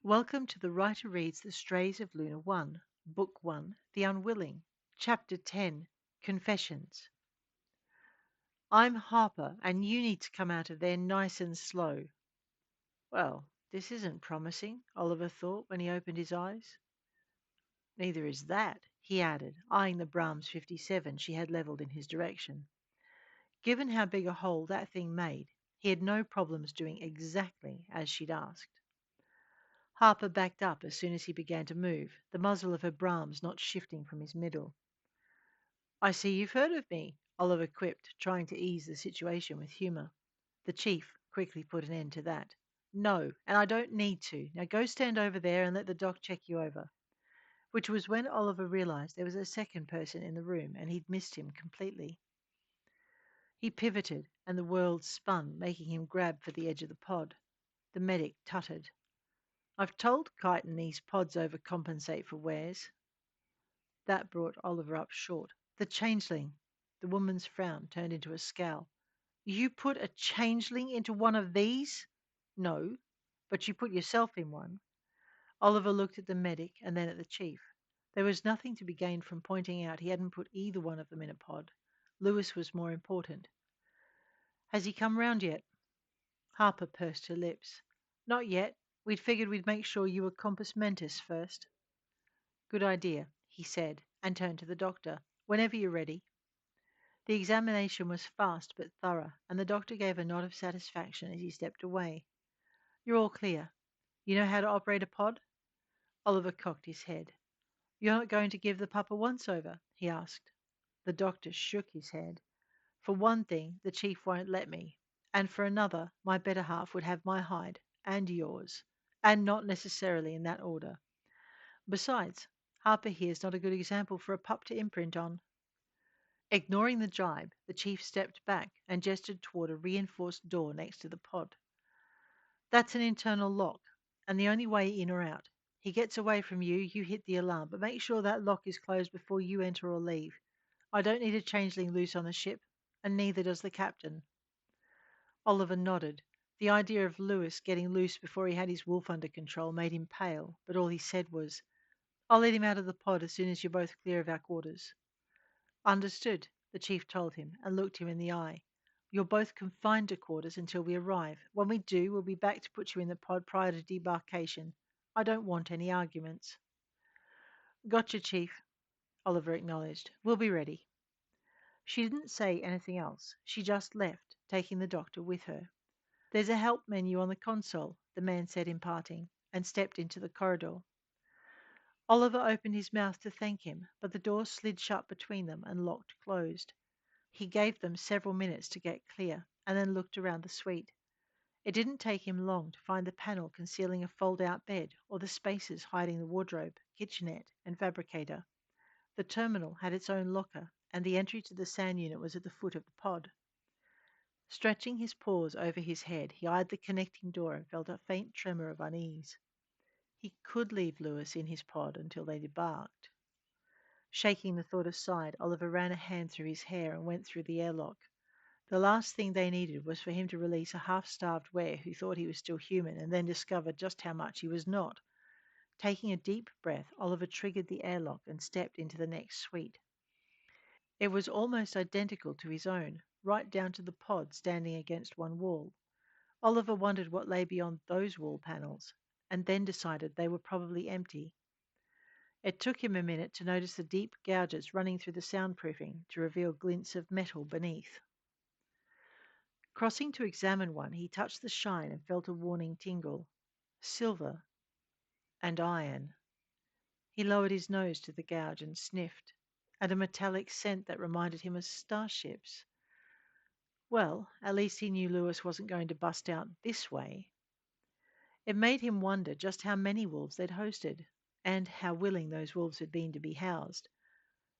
Welcome to the writer reads The Strays of Lunar One, Book 1, The Unwilling, Chapter 10, Confessions. I'm Harper, and you need to come out of there nice and slow. Well, this isn't promising, Oliver thought when he opened his eyes. Neither is that, he added, eyeing the Brahms 57 she had levelled in his direction. Given how big a hole that thing made, he had no problems doing exactly as she'd asked. Harper backed up as soon as he began to move, the muzzle of her Brahms not shifting from his middle. I see you've heard of me, Oliver quipped, trying to ease the situation with humour. The chief quickly put an end to that. No, and I don't need to. Now go stand over there and let the doc check you over. Which was when Oliver realised there was a second person in the room and he'd missed him completely. He pivoted and the world spun, making him grab for the edge of the pod. The medic tutted. I've told Kyton these pods overcompensate for wears. That brought Oliver up short. The changeling. The woman's frown turned into a scowl. You put a changeling into one of these? No, but you put yourself in one. Oliver looked at the medic and then at the chief. There was nothing to be gained from pointing out he hadn't put either one of them in a pod. Lewis was more important. Has he come round yet? Harper pursed her lips. Not yet. We'd figured we'd make sure you were compos mentis first. Good idea, he said, and turned to the doctor. Whenever you're ready. The examination was fast but thorough, and the doctor gave a nod of satisfaction as he stepped away. You're all clear. You know how to operate a pod? Oliver cocked his head. You're not going to give the pup a once-over? He asked. The doctor shook his head. For one thing, the chief won't let me, and for another, my better half would have my hide, and yours, and not necessarily in that order. Besides, Harper here's not a good example for a pup to imprint on. Ignoring the jibe, the chief stepped back and gestured toward a reinforced door next to the pod. That's an internal lock, and the only way in or out. He gets away from you, you hit the alarm, but make sure that lock is closed before you enter or leave. I don't need a changeling loose on the ship, and neither does the captain. Oliver nodded. The idea of Lewis getting loose before he had his wolf under control made him pale, but all he said was, I'll let him out of the pod as soon as you're both clear of our quarters. Understood, the chief told him, and looked him in the eye. You're both confined to quarters until we arrive. When we do, we'll be back to put you in the pod prior to debarkation. I don't want any arguments. Gotcha, Chief, Oliver acknowledged. We'll be ready. She didn't say anything else. She just left, taking the doctor with her. There's a help menu on the console, the man said in parting, and stepped into the corridor. Oliver opened his mouth to thank him, but the door slid shut between them and locked closed. He gave them several minutes to get clear, and then looked around the suite. It didn't take him long to find the panel concealing a fold-out bed or the spaces hiding the wardrobe, kitchenette, and fabricator. The terminal had its own locker, and the entry to the sand unit was at the foot of the pod. Stretching his paws over his head, he eyed the connecting door and felt a faint tremor of unease. He could leave Lewis in his pod until they debarked. Shaking the thought aside, Oliver ran a hand through his hair and went through the airlock. The last thing they needed was for him to release a half-starved were who thought he was still human and then discovered just how much he was not. Taking a deep breath, Oliver triggered the airlock and stepped into the next suite. It was almost identical to his own, right down to the pod standing against one wall. Oliver wondered what lay beyond those wall panels, and then decided they were probably empty. It took him a minute to notice the deep gouges running through the soundproofing to reveal glints of metal beneath. Crossing to examine one, he touched the shine and felt a warning tingle. Silver and iron. He lowered his nose to the gouge and sniffed, and a metallic scent that reminded him of starships. Well, at least he knew Lewis wasn't going to bust out this way. It made him wonder just how many wolves they'd hosted, and how willing those wolves had been to be housed.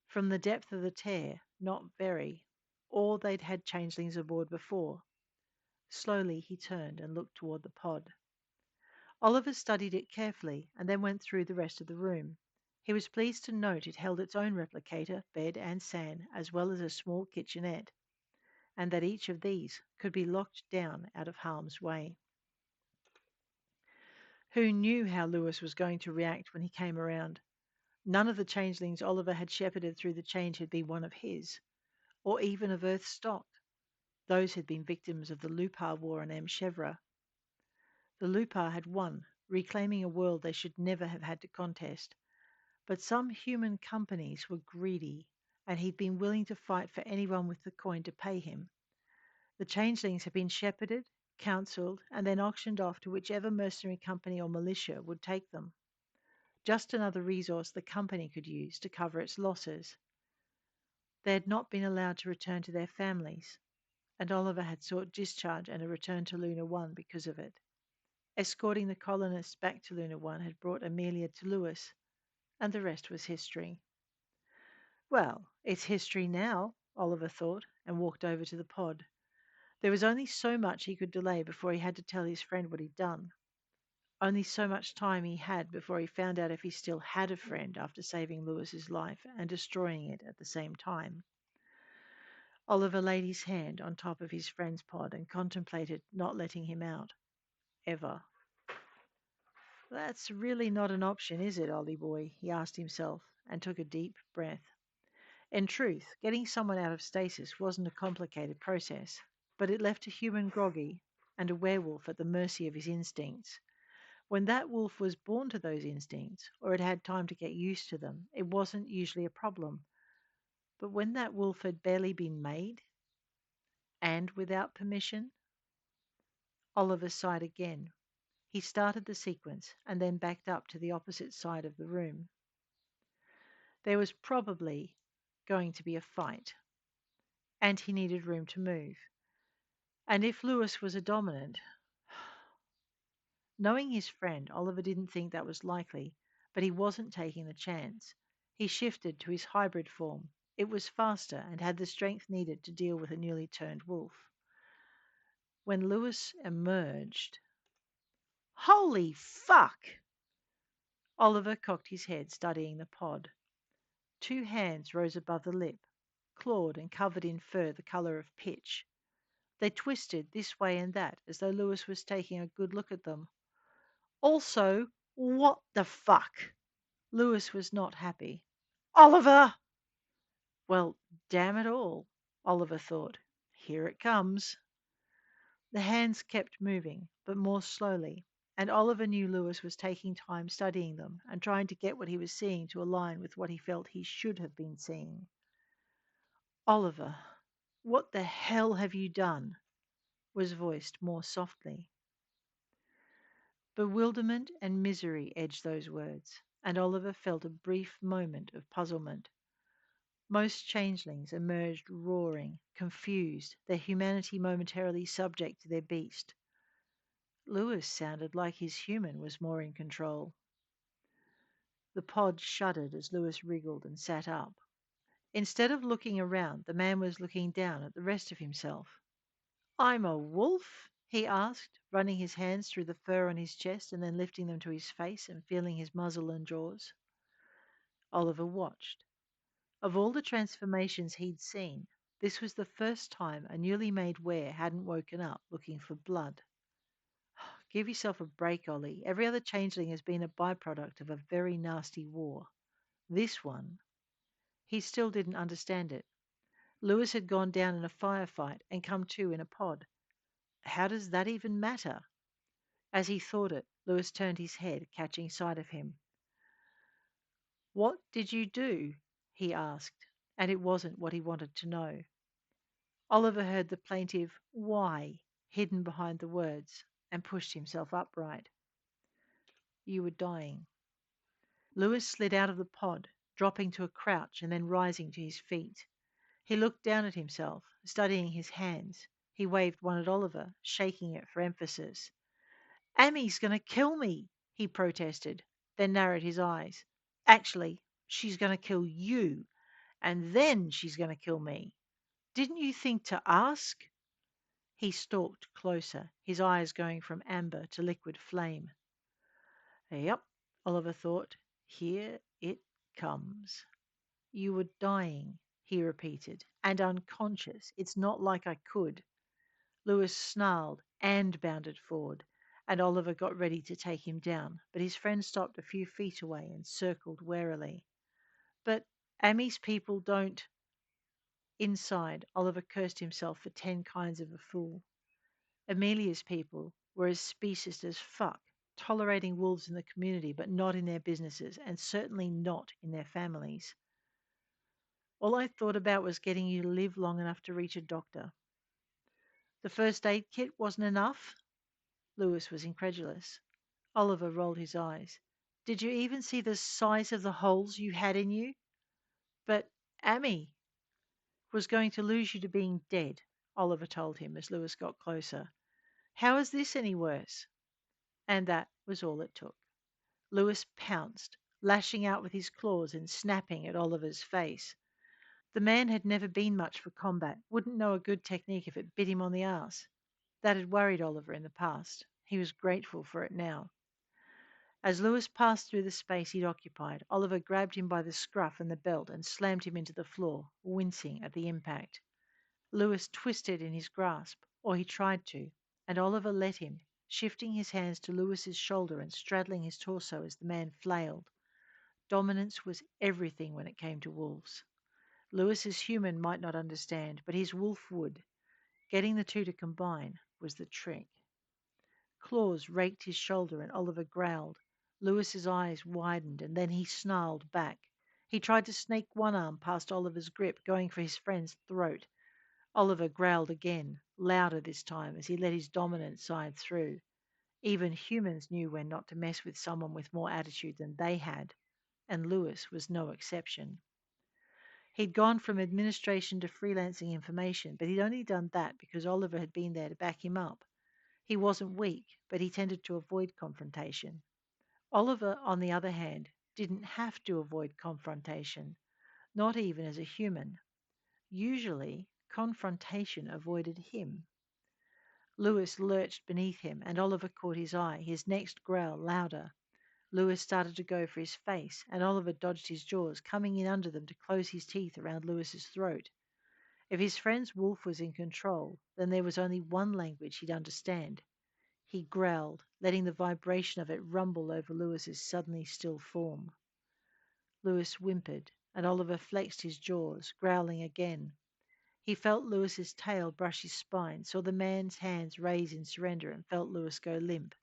From the depth of the tear, not very, or they'd had changelings aboard before. Slowly he turned and looked toward the pod. Oliver studied it carefully and then went through the rest of the room. He was pleased to note it held its own replicator, bed and sand, as well as a small kitchenette, and that each of these could be locked down out of harm's way. Who knew how Lewis was going to react when he came around? None of the changelings Oliver had shepherded through the change had been one of his, or even of Earth's stock. Those had been victims of the Lupar War on Amshevra. The Lupar had won, reclaiming a world they should never have had to contest. But some human companies were greedy, and he'd been willing to fight for anyone with the coin to pay him. The changelings had been shepherded, counselled, and then auctioned off to whichever mercenary company or militia would take them. Just another resource the company could use to cover its losses. They had not been allowed to return to their families, and Oliver had sought discharge and a return to Lunar One because of it. Escorting the colonists back to Lunar One had brought Amelia to Lewis, and the rest was history. Well, it's history now, Oliver thought, and walked over to the pod. There was only so much he could delay before he had to tell his friend what he'd done. Only so much time he had before he found out if he still had a friend after saving Lewis's life and destroying it at the same time. Oliver laid his hand on top of his friend's pod and contemplated not letting him out. Ever. That's really not an option, is it, Ollie boy? He asked himself, and took a deep breath. In truth, getting someone out of stasis wasn't a complicated process, but it left a human groggy and a werewolf at the mercy of his instincts. When that wolf was born to those instincts, or had had time to get used to them, it wasn't usually a problem. But when that wolf had barely been made, and without permission, Oliver sighed again. He started the sequence and then backed up to the opposite side of the room. There was probably going to be a fight, and he needed room to move. And if Lewis was a dominant, knowing his friend, Oliver didn't think that was likely, but he wasn't taking the chance. He shifted to his hybrid form. It was faster and had the strength needed to deal with a newly turned wolf. When Lewis emerged, holy fuck! Oliver cocked his head, studying the pod. Two hands rose above the lip, clawed and covered in fur the colour of pitch. They twisted this way and that as though Lewis was taking a good look at them. Also, what the fuck? Lewis was not happy. Oliver! Well, damn it all, Oliver thought. Here it comes. The hands kept moving, but more slowly, and Oliver knew Lewis was taking time studying them and trying to get what he was seeing to align with what he felt he should have been seeing. Oliver, what the hell have you done? Was voiced more softly. Bewilderment and misery edged those words, and Oliver felt a brief moment of puzzlement. Most changelings emerged roaring, confused, their humanity momentarily subject to their beast. Lewis sounded like his human was more in control. The pod shuddered as Lewis wriggled and sat up. Instead of looking around, the man was looking down at the rest of himself. I'm a wolf? He asked, running his hands through the fur on his chest and then lifting them to his face and feeling his muzzle and jaws. Oliver watched. Of all the transformations he'd seen, this was the first time a newly made were hadn't woken up looking for blood. Give yourself a break, Ollie. Every other changeling has been a byproduct of a very nasty war. This one, he still didn't understand it. Lewis had gone down in a firefight and come to in a pod. How does that even matter? As he thought it, Lewis turned his head, catching sight of him. What did you do? He asked, and it wasn't what he wanted to know. Oliver heard the plaintive why hidden behind the words and pushed himself upright. You were dying. Lewis slid out of the pod, dropping to a crouch and then rising to his feet. He looked down at himself, studying his hands. He waved one at Oliver, shaking it for emphasis. Amy's going to kill me, he protested, then narrowed his eyes. Actually, she's going to kill you, and then she's going to kill me. Didn't you think to ask? He stalked closer, his eyes going from amber to liquid flame. Yep, Oliver thought. Here it comes. You were dying, he repeated, and unconscious. It's not like I could. Lewis snarled and bounded forward. and Oliver got ready to take him down, but his friend stopped a few feet away and circled warily. But Amy's people don't. Inside, Oliver cursed himself for 10 kinds of a fool. Amelia's people were as specious as fuck, tolerating wolves in the community but not in their businesses, and certainly not in their families. All I thought about was getting you to live long enough to reach a doctor. The first aid kit wasn't enough? Lewis was incredulous. Oliver rolled his eyes. Did you even see the size of the holes you had in you? But Amy was going to lose you to being dead, Oliver told him as Lewis got closer. How is this any worse? And that was all it took. Lewis pounced, lashing out with his claws and snapping at Oliver's face. The man had never been much for combat, wouldn't know a good technique if it bit him on the arse. That had worried Oliver in the past. He was grateful for it now. As Lewis passed through the space he'd occupied, Oliver grabbed him by the scruff and the belt and slammed him into the floor, wincing at the impact. Lewis twisted in his grasp, or he tried to, and Oliver let him, shifting his hands to Lewis's shoulder and straddling his torso as the man flailed. Dominance was everything when it came to wolves. Lewis's human might not understand, but his wolf would. Getting the two to combine was the trick. Claws raked his shoulder and Oliver growled. Lewis's eyes widened and then he snarled back. He tried to snake one arm past Oliver's grip, going for his friend's throat. Oliver growled again, louder this time, as he let his dominant side through. Even humans knew when not to mess with someone with more attitude than they had, and Lewis was no exception. He'd gone from administration to freelancing information, but he'd only done that because Oliver had been there to back him up. He wasn't weak, but he tended to avoid confrontation. Oliver, on the other hand, didn't have to avoid confrontation, not even as a human. Usually, confrontation avoided him. Lewis lurched beneath him, and Oliver caught his eye, his next growl louder. Lewis started to go for his face, and Oliver dodged his jaws, coming in under them to close his teeth around Lewis's throat. If his friend's wolf was in control, then there was only one language he'd understand. He growled, letting the vibration of it rumble over Lewis's suddenly still form. Lewis whimpered, and Oliver flexed his jaws, growling again. He felt Lewis's tail brush his spine, saw the man's hands raise in surrender, and felt Lewis go limp.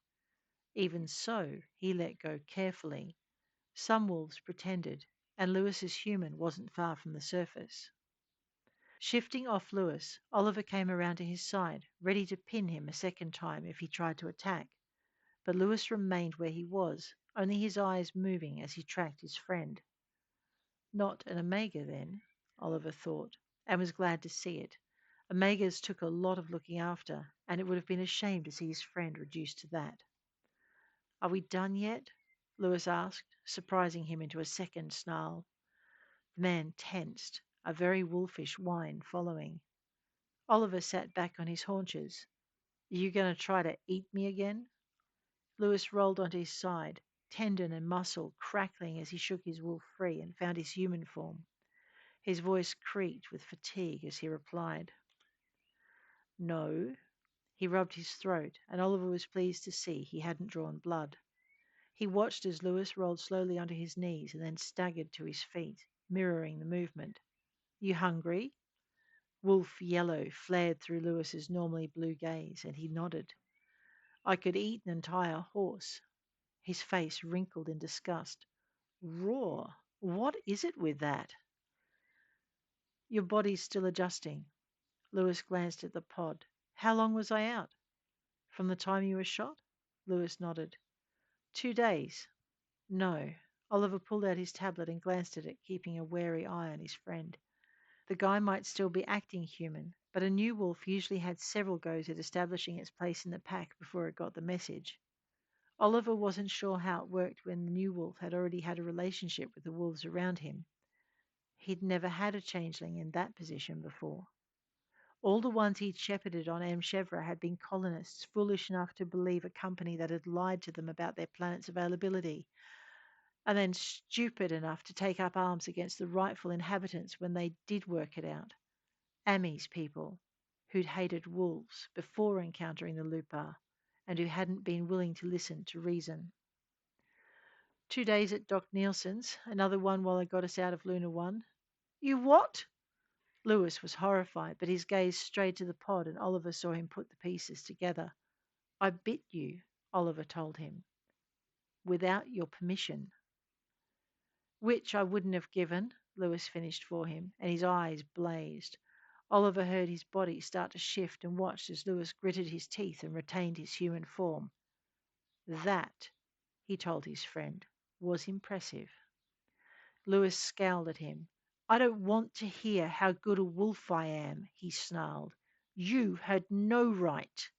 Even so, he let go carefully. Some wolves pretended, and Lewis's human wasn't far from the surface. Shifting off Lewis, Oliver came around to his side, ready to pin him a second time if he tried to attack. But Lewis remained where he was, only his eyes moving as he tracked his friend. Not an Omega, then, Oliver thought, and was glad to see it. Omegas took a lot of looking after, and it would have been a shame to see his friend reduced to that. Are we done yet? Lewis asked, surprising him into a second snarl. The man tensed, a very wolfish whine following. Oliver sat back on his haunches. Are you going to try to eat me again? Lewis rolled onto his side, tendon and muscle crackling as he shook his wolf free and found his human form. His voice creaked with fatigue as he replied. No. He rubbed his throat, and Oliver was pleased to see he hadn't drawn blood. He watched as Lewis rolled slowly onto his knees and then staggered to his feet, mirroring the movement. You hungry? Wolf yellow flared through Lewis's normally blue gaze, and he nodded. I could eat an entire horse. His face wrinkled in disgust. Raw. What is it with that? Your body's still adjusting. Lewis glanced at the pod. How long was I out? From the time you were shot? Lewis nodded. 2 days. No. Oliver pulled out his tablet and glanced at it, keeping a wary eye on his friend. The guy might still be acting human, but a new wolf usually had several goes at establishing its place in the pack before it got the message. Oliver wasn't sure how it worked when the new wolf had already had a relationship with the wolves around him. He'd never had a changeling in that position before. All the ones he'd shepherded on Chevra had been colonists foolish enough to believe a company that had lied to them about their planet's availability, and then stupid enough to take up arms against the rightful inhabitants when they did work it out. Amy's people, who'd hated wolves before encountering the lupar, and who hadn't been willing to listen to reason. 2 days at Doc Nielsen's, another one while I got us out of Lunar One. You what? Lewis was horrified, but his gaze strayed to the pod, and Oliver saw him put the pieces together. I bit you, Oliver told him, without your permission. Which I wouldn't have given, Lewis finished for him, and his eyes blazed. Oliver heard his body start to shift and watched as Lewis gritted his teeth and retained his human form. That, he told his friend, was impressive. Lewis scowled at him. I don't want to hear how good a wolf I am, he snarled. You had no right.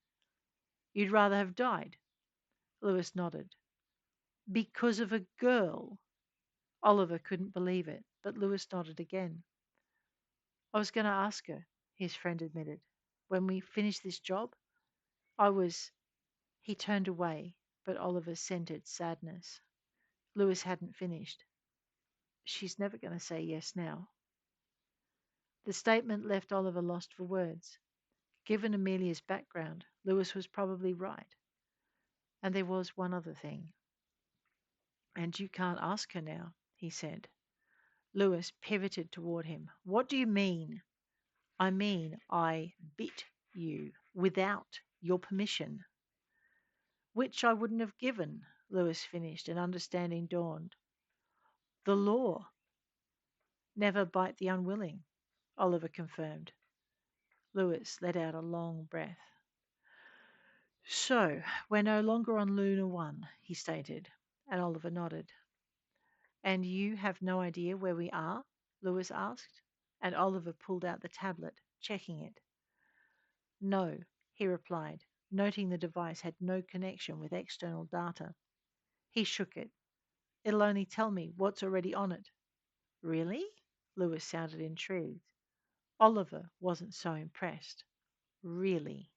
You'd rather have died? Lewis nodded. Because of a girl? Oliver couldn't believe it, but Lewis nodded again. I was going to ask her, his friend admitted. When we finish this job, I was. He turned away, but Oliver scented sadness. Lewis hadn't finished. She's never going to say yes now. The statement left Oliver lost for words. Given Amelia's background, Lewis was probably right. And there was one other thing. And you can't ask her now, he said. Lewis pivoted toward him. What do you mean? I mean, I bit you without your permission. Which I wouldn't have given, Lewis finished, and understanding dawned. The law. Never bite the unwilling, Oliver confirmed. Lewis let out a long breath. So, we're no longer on Lunar One, he stated, and Oliver nodded. And you have no idea where we are? Lewis asked, and Oliver pulled out the tablet, checking it. No, he replied, noting the device had no connection with external data. He shook it. It'll only tell me what's already on it. Really? Lewis sounded intrigued. Oliver wasn't so impressed. Really?